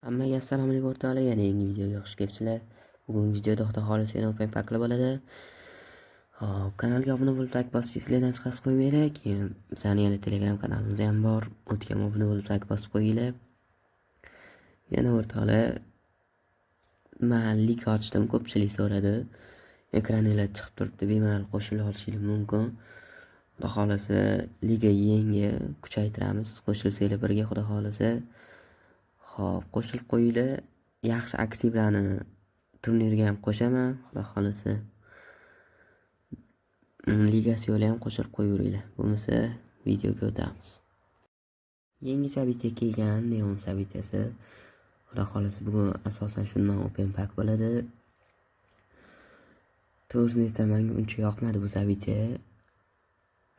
Hammaga assalomu alaykum o'rtoqlar, yana yangi videoga xush kelibsizlar. Bugungi videoda Xudo xohlasa yana open paklar bo'ladi. Hop, kanalga obuna bo'lib like bosib sizlardan chiqarib qo'ymanglar. Keyin bizning yana Telegram kanalimiz ham bor. O'tga obuna bo'lib like bosib qo'yinglar. Yana o'rtoqlar, men lig ochdim, ko'pchilik so'radi. Ekraninglar chiqib turibdi, bemalol qo'shila olishingiz mumkin. Xudo xohlasa liga yangi kuchaytiramiz. Qo'shilsanglar birga Xudo xohlasa. Hop, qo'shilib qo'yinglar. Yaxshi aktivlarni turnirga ham qo'shaman, Xudo xohlasa. Ligasi yo'li ham qo'shilib qo'yaveringlar. Bo'lmasa videoga o'tamiz. Yangi sabitcha kelgan, neon sabitchasi. Xudo xohlasa bugun asosan shundan open pack bo'ladi. To'g'risini aytsam, menga uncha yoqmadi bu sabitcha.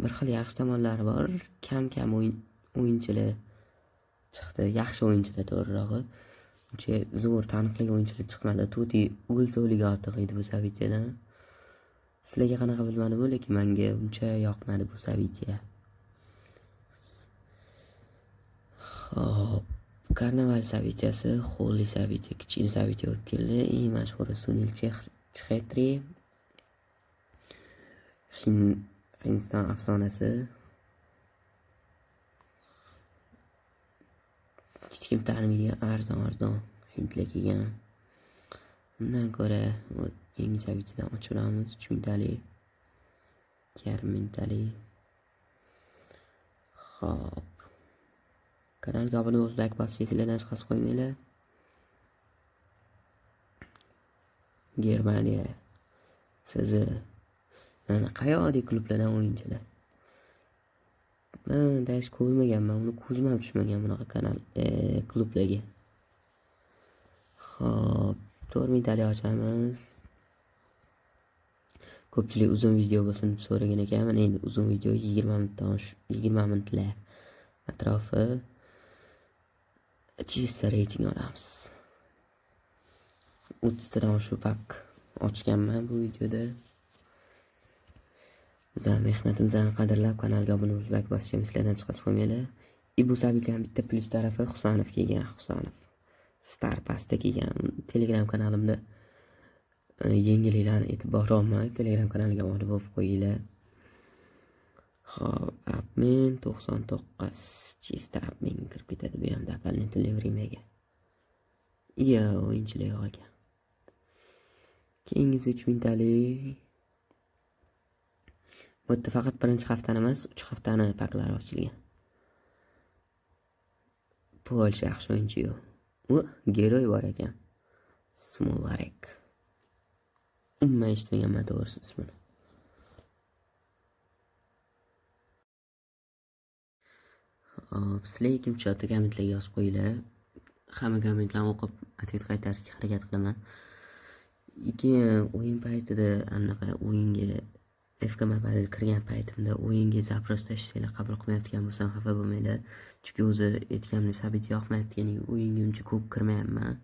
Bir xil yaxshi tomonlari bor, kam o'yinchilar chiqdi, yaxshi o'yinchilar to'g'rirog'i. Uncha zo'r taniqli o'yinchilar chiqmadi. Tuti Gulsovliga ortiq edi bu sabitchadan. Sizlarga qanaqa bilmadim, lekin menga uncha yoqmadi bu sabitcha. Hop, karnaval sabitchasi, Holy sabitcha, kichkina sabitcha olib keldi. Eng mashhuri Sunil Chhetri. Hindiston afsonasi. Hech kim tanimaydigan arzon hindlar kelgan. Undan ko'ra yangi sabitchadan ochiramiz. 3 mingtalik, 2,5 mingtalik. Hop, kanalga obuna bo'lib like bosib sizlardan chiqarib qo'ymanglar. Germaniya, CZ, mana qayoqdagi klublardan o'yinchilar. Men dash ko'rmaganman, uni ko'zim ham tushmagan bunaqa kanal klublarga. Hop, 4 mingtalik ochamiz. Ko'pchilik uzun video bo'lsin deb so'ragan ekan. Mana endi uzun video 20 minutlar atrofi. Chista reyting olamiz. 30 tadan shu pak ochganman bu videoda. Bizning mehnatimizni qadrlab kanalga obuna bo'lib like bosishni sizlardan chiqarib qo'ymanglar. Bu sabitcha ham bitta plyus tarafi Husanov kelgan, Husanov. Star pastda kelgan. Telegram kanalimda yangiliklarni aytib boraman. Telegram kanaliga obuna bo'lib qo'yinglar. Hop, admin 99 chista admin kirib ketadi bu ham doполнительный времяga. Iya, o'yinchilar yo'q ekan. Keyingisi 3 mingtalik. Bu yerda faqat birinchi haftani emas, 3 haftani paklari ochilgan. Polsha yaxshi o'yinchi yo'q. Geroy bor ekan. Smolarek. Umuman eshitmaganman to'g'risi ismini. Hop, sizlar ikkinchi chatda kommentlarga yozib qo'yinglar. Hamma kommentlarni o'qib atvet qaytarishga harakat qilaman. Keyin o'yin paytida anaqa o'yinga FK Mobile kirgan paytimda o'yinga zaпрос tashlasanglar qabul qilmayotgan bo'lsam xafa bo'lmanglar. Chunki o'zi aytganimdek sabit yoqmayotganiga o'yinga uncha ko'p kirmayapman.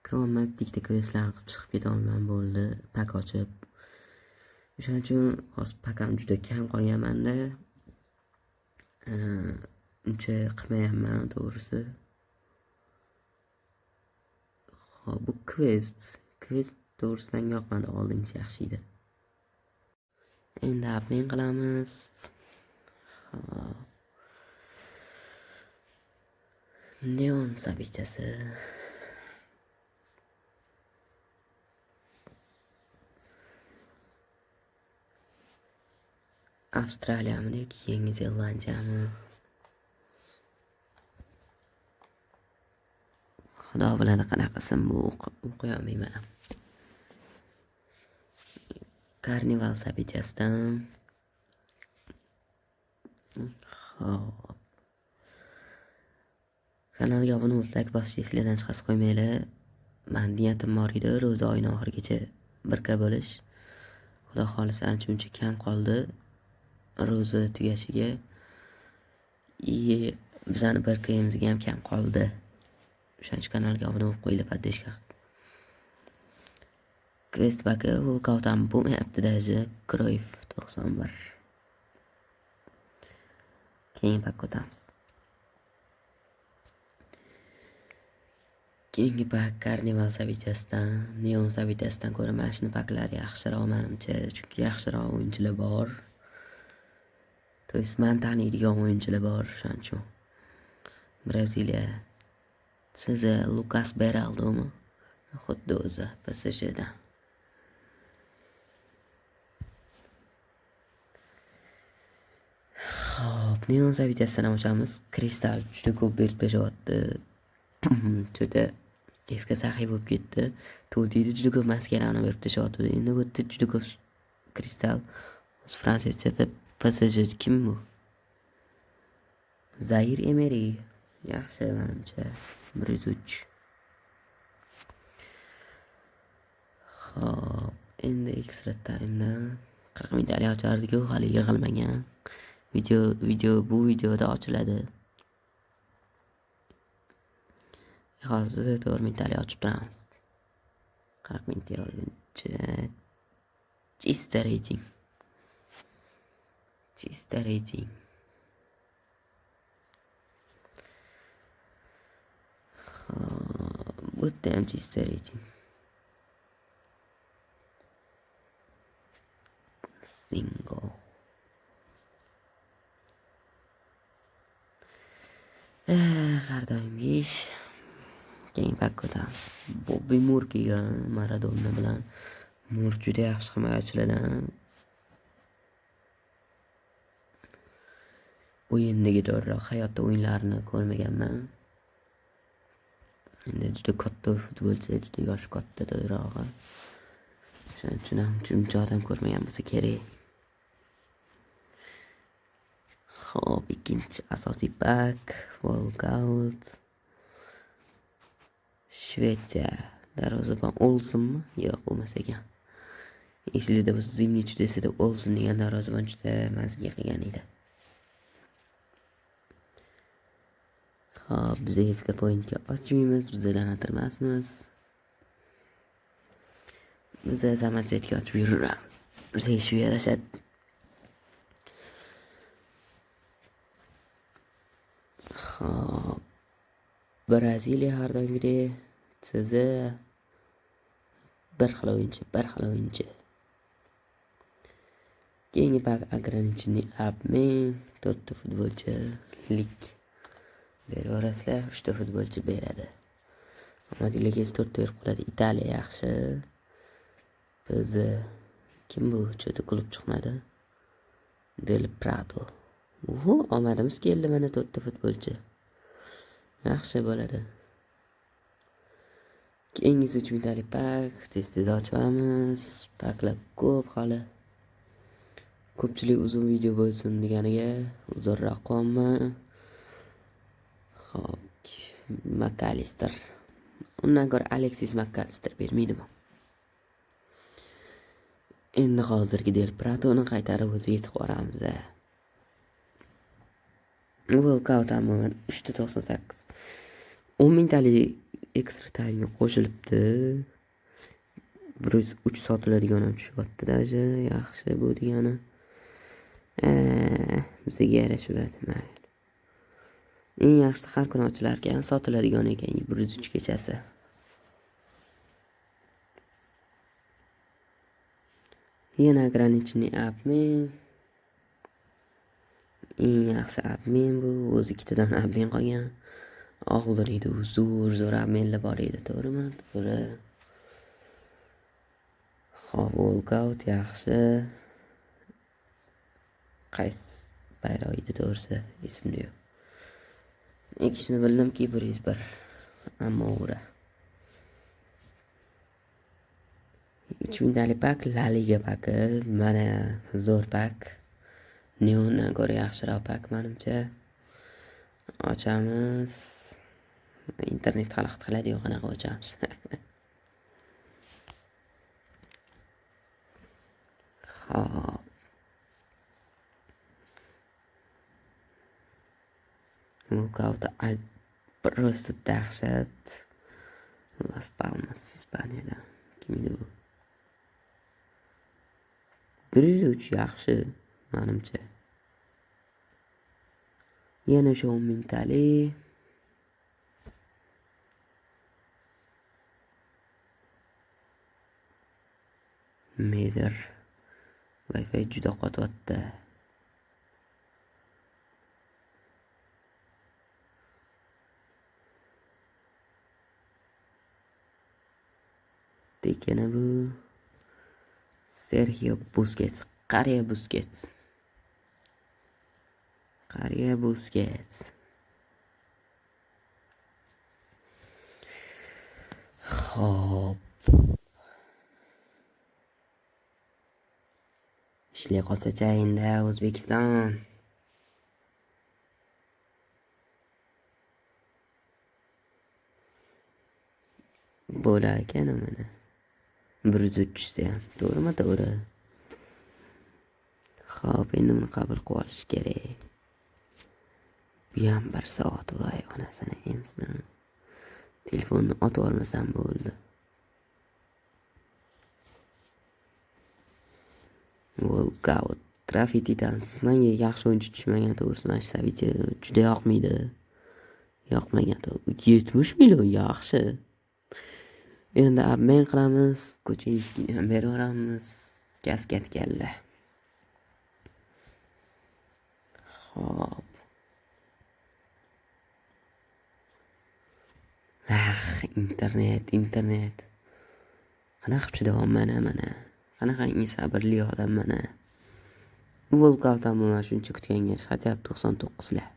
Kirolmay bitta questlarni qilib chiqib ketaman bo'ldi, pak ochib. O'shaning uchun hozir pakam juda kam qolganmanda. Uncha qilmayapman to'g'risi. Hop, bu quest to'g'risi menga yoqmadi, oldingisi yaxshi edi. Endi admin qilamiz. Neon sabitchasi. Avstraliyami, Yangi Zelandiyami? Xudo biladi qanaqasi bu, o'qiy olmayman. Karnival sabitchasidan. Hop. Kanalga obuna bo'lib like bosishni sizlardan chiqarib qo'ymanglar. Men niyatim bor edi, ro'za oyini oxirigacha birga bo'lish. Xudo xohlasa ancha-muncha kam qoldi ro'za tugashiga. Bizani birgayimizga ham kam qoldi. O'shaning uchun kanalga obuna bo'lib qo'yinglar, поддержка. Quest baka workout ham bo'lmayapti даже. Kroyf 91. Keyin pak o'tamiz. Keyingi pak karnival savitasidan, neon savitasidan ko'ra mana shuni paklari yaxshiroq menimcha, chunki yaxshiroq o'yinchilar bor. То есть men taniydigan o'yinchilar bor, shuning uchun. Braziliya sizi Lukas Beraldomi? Xuddi o'zi PSJdan. Hop, neon savitasidan ochamiz. Kristal juda ko'p berib beryapti. Juda Fga saxiy bo'lib ketdi. To'diydi juda ko'p maskarani berib tashyapti. Endi bu yerda juda ko'p kristal. Fransiyacha PSG kim bu? Zair Emery. Yaxshi menimcha. 103. Hop, endi extra time'da 40 mingtalik ochardik-ku, hali yig'ilmagan. Bu videoda ochiladi. Hozir 4 mingtalik ochib turamiz. 40 mingta olguncha chista rating. Bu yerda ham chista rating. Single. Har doimgi ish. Keyin pak ko'tamiz. Bobby Moore kelgan Maradona bilan. Moore juda yaxshi himoyachilardan. O'yindagi do'rroq, hayotda o'yinlarini ko'rmaganman. Endi juda katta futbolchi, juda yoshi katta do'rrog'i. Shuning uchun ham uncha odam ko'rmagan bo'lsa kerak. Hop, ikkinchi asosiy pak, Walkout. Shvetsiya darvozabon Olsenmi? Yo'q, bo'lmas ekan. Eslida biz Zimnich desada Olsen degan darvozabon juda mazga qilgan edi. Hop, biz hechga pointga ochmaymiz, biz lanatirmasmiz. Biz samochjetga ochib yuramiz. Biz shu yarashadi. Hop, Braziliya har doimgidek sizi bir xil o'yinchi. Keyingi pak Agranichniy Abmen, 4 ta futbolchi lig beraverasizlar, 3 ta futbolchi beradi. Omadinglarga 4 ta berib qoladi. Italiya yaxshi. Biz kim bu? Chota klub chiqmadi. Del Prato. Omadimiz keldi, mana 4 ta futbolchi. Yaxshi bo'ladi. Keyingisi 3 mingtalik pak, tez-tez ochamiz. Paklar ko'p hali. Ko'pchilik uzun video bo'lsin deganiga uzunroq qolmayman. Hop, McAllister. Undan ko'ra Alexis McAllister bermaydimi? Endi hozirgi Del Pratoni qaytarib o'ziga yetib boramiz. Walkout ham 398. 10 mingtalik ekstra time qo'shilibdi. 103 sotiladigan ham tushyapti даже. Yaxshi bu degani. Bizga yarashaveradi, mayli. Eng yaxshisi har kuni ochilar ekan, sotiladigan ekan 103 kechasi. Yana Agranichniy Abmen. Eng yaxshi Abmen bu, o'zi ikkitadan Abmen qolgan. Og'ir edi, zo'r Abmenlar bor edi, to'g'rimi? To'g'ri. Hop, Walkout yaxshi. Qaysi bayroq edi to'g'risi, esimda yo'q. Ikkisini bildimki 101. Ammo ura. 3000 pak La Liga paki, mana zo'r pak. Neondan ko'ra yaxshiroq pak menimcha. Ochamiz. Internet xalaqit qiladi, yo'q qanaqa ochamiz. Hop. Walkout просто dahshat. Las Palmas, Ispaniyada. Kim edi bu? 103 yaxshi menimcha. Yana 10 mingtalik. Medir Wi-Fi juda qotyapti. Tekana bu Sergio Busquets. Qariya Busquets. Xo'p. Ishlay qolsa-chi endi O'zbekiston. Bo'lar ekan mana. 103 ham. To'g'rimi? Xo'p, endi buni qabul qilib olish kerak. Bu ham 1 soat voy onasini emsdan. Telefonni otib olmasam bo'ldi. Walkout. Trafitidan menga yaxshi o'yinchi tushmagan, to'g'risi mana Savic juda yoqmaydi. Yoqmagan. 70 million yaxshi. Endi men qilamiz, Kuchinskini ham beraveramiz. Kaskatgalla. Xo'p. Internet. Qanaqa chidavom mana. Qanaqa sabrli odam mana. Volkavdan mana shuncha kutganga xatap 99 lar.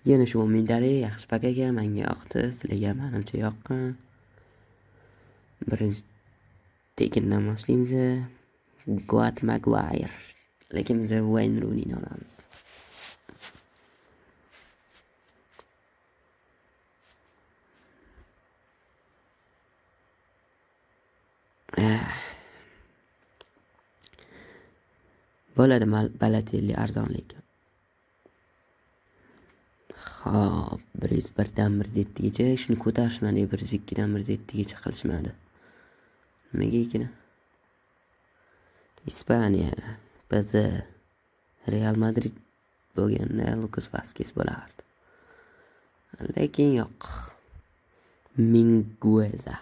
Yana shu medali yaxshi pakaga menga yoqdi, sizlarga menimcha yoqqan. Birinchi tekindan boshlaymiz. Guat Maguire. Lekin biz Wayne Rooneyni olamiz. Bo'ladi Balotelli arzonlik. Xo'p, 101dan 107 gacha shuni ko'tarishmadi, 102dan 107 gacha qilishmadi. Nimaga ekan? Ispaniya, biz Real Madrid bo'lganda Lucas Vazquez bo'lardi. Lekin yo'q. Mingueza.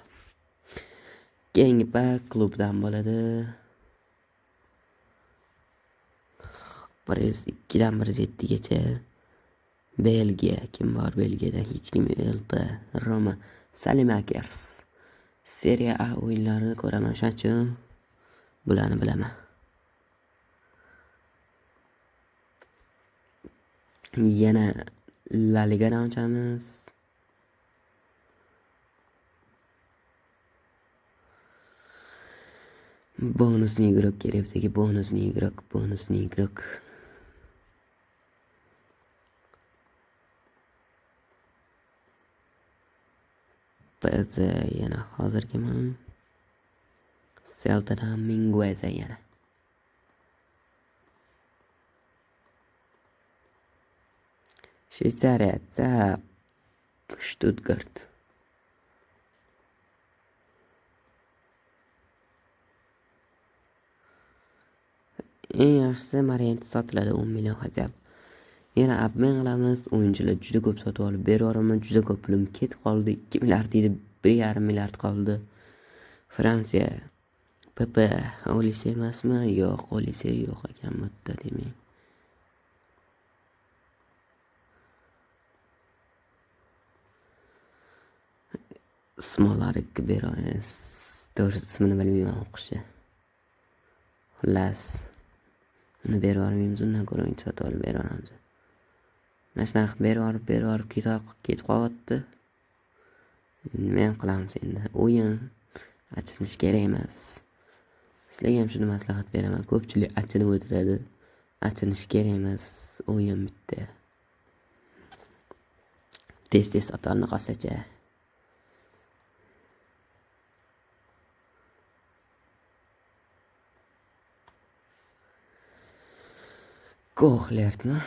Keyingi pak klubdan bo'ladi. 102dan 107 gacha. Belgiya, kim bor Belgiyadan? Hech kim. LP, Roma, Salimakers. Serie A o'yinlarini ko'raman, shuning bularni bilaman. Yana La Ligadan ochamiz. Bonusni игрок kerak, bonusni игрок. Biz yana hozirgiman Celtadan Mingueza yana. Shveysariya, Stuttgart. Eng yaxshisi Mariant sotiladi 10 million hajab. Yana abmen qilamiz. O'yinchilar juda ko'p sotib olib beraman, juda ko'p pulim ketib qoldi. 2 milliard edi, 1,5 milliard qoldi. Fransiya PP Olise emasmi? Yo'q, Olise yo'q ekan mutta demak. Smolarga beramiz. To'g'ri ismini bilmayman o'qishi. Xullas, uni beravermaymiz, undan ko'ra o'yinchi sotib olib beraveramiz. Mana shunaqa berib ketib qolyapti. Nima ham qilamiz endi? O'yin achinish kerak emas. Sizlarga ham shuni maslahat beraman. Ko'pchilik achinib o'tiradi. Achinish kerak emas. O'yin bitta. Tez sotolni qolsa-chi. Ko'hlertmi?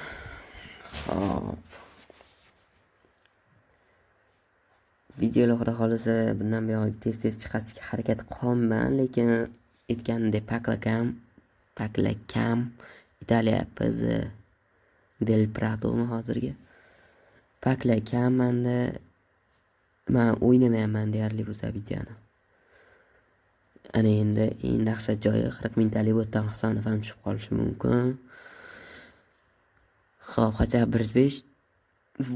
Xo'p. Videolar xudo xolisa bundan buyon tez chiqarishga harakat qilman, lekin aytganimdek paklakam Italiya PZ Del Prato'mi hozirgi. Paklakam men o'ynamayman deyarli bu videoni. ana endi eng dahshat joyi 40 mingtalik botdan hisoblanib ham tushib qolishi mumkin. Xo'p, хотя 105.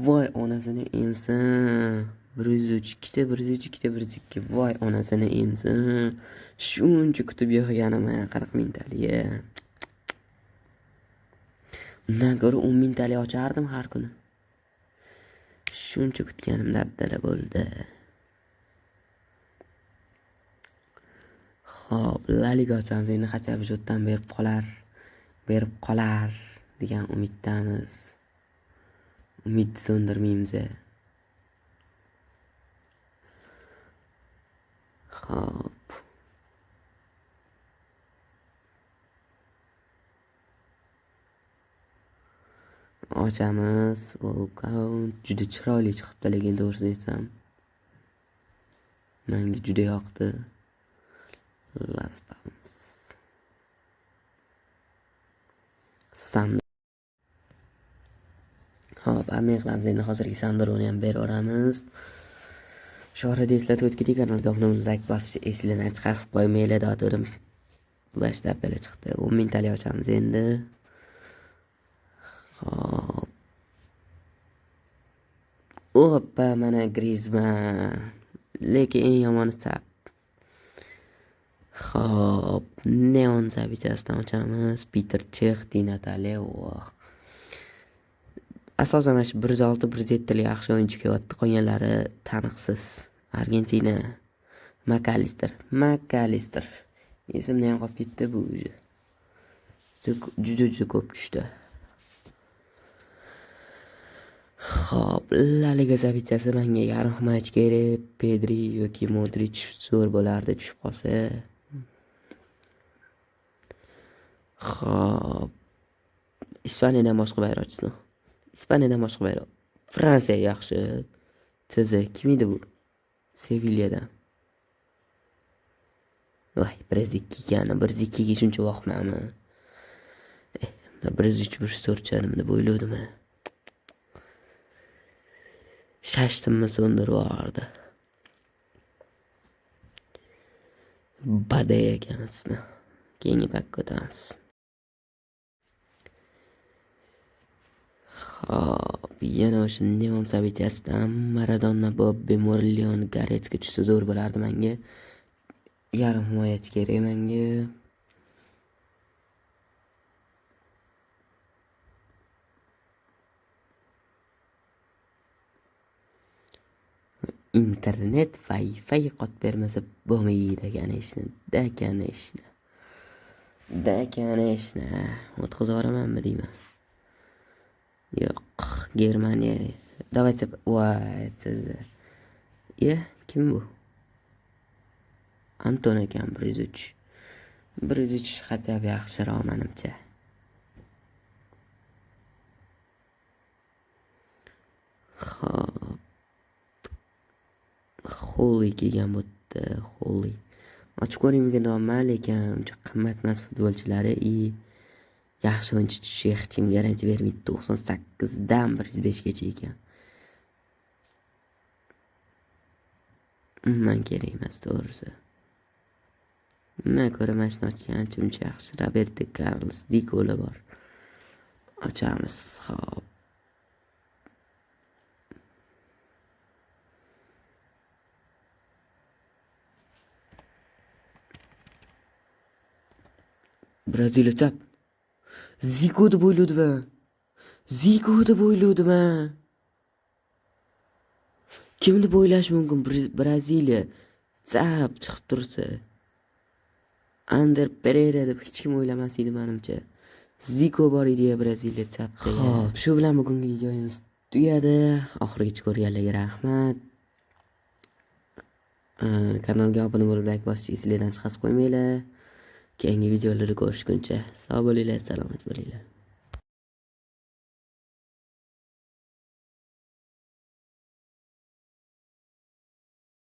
Voy onasini emsin. 103 ta, 102 ta, 102. Voy onasini emsin. Shuncha kutib yig'ganim 40 mingtalik. Undan ko'ra 10 mingtalik ochardim har kuni. Shuncha kutganim dabdala bo'ldi. Xo'p, La Liga ochamiz endi, хотя бы jotdan berib qolar degan umiddamiz. Umidni so'ndirmaymiz. Xo'p. Ochamiz. Volkaunt juda chiroyli chiqibdi, lekin to'g'risini aytsam, menga juda yoqdi. Las Palmas. Hop, hamma qilamiz endi, hozirgi Sandroni ham berib yuboramiz. Shu orada eslatib o'tgandek, kanalga obuna bo'lib, like bosish esingizdan chiqarib qo'ymaylar, datorim flash dabdala chiqdi. 10 mingtalik ochamiz endi. Hop. Oppa, mana Griezmann. Lekin eng yomoni sap. Hop, Neon zabichasidan ochamiz. Peter Chech, Di Natale. Asosan mana shu 106, 107 li yaxshi o'yinchi kelyapti. Qolganlari taniqsiz. Argentina. McAllister. Esimdan ham qolib ketdi bu. Juda ko'p tushdi. Xo'p, La Liga zabichasi menga yarim himoyachi kerak. Pedri yoki Modric zo'r bo'lardi tushib qolsa. Xo'p. Ispaniyadan boshqa bayroqchisi. Fransiya yaxshi. Sizi kim edi bu? Sevilyadan. Voy, 102 ekan. 102 ga shuncha vaqtmanmi? 103, 104 chanimni bo'ylovdim. Shashtimmi so'ndirib yubordi. Bade ekan ismi. Keyingi pakka o'tamiz. Xo'p, yana o'sha Neon zabichasidan Maradona, Bobby Moore, Leon Goretska tushsa zo'r bo'lardi menga. Yarim himoyachi kerak menga. Internet Wi-Fi qot bermasa bo'lmaydi degan ishni. O'tkazib yuboramanmi deyman. Yo'q, Germaniya. Давайте, voy, siz. Kim bu? Anton ekan, 103. 103 хотя бы yaxshiroq menimcha. Xo'p. Holy kelgan bo'pti, Holy. Ochib ko'ringizga normal ekan, uncha qimmat emas futbolchilari yaxshi o'yinchi tushishiga hech kim garantiya bermaydi. 98 dan 105 gacha ekan. Men kerak emas to'g'risi. Men ko'raman shuni ochgancha uncha yaxshi. Roberto Carlos Dikola bor. Ochamiz. Xo'p. Braziliya chap. Zico deb o'yladim. Kimni o'ylash mumkin? Braziliya chap chiqib tursa. Ander Pereira deb hech kim o'ylamas edi menimcha. Zico bor edi Braziliya chapda. Xo'p, shu bilan bugungi videomiz tugadi. Oxirigacha ko'rganlarga rahmat. Kanalga obuna bo'lib, like bosishni esingizdan chiqarib qo'ymanglar. Keyingi videolarda ko'rishguncha sog' bo'linglar, salomat bo'linglar.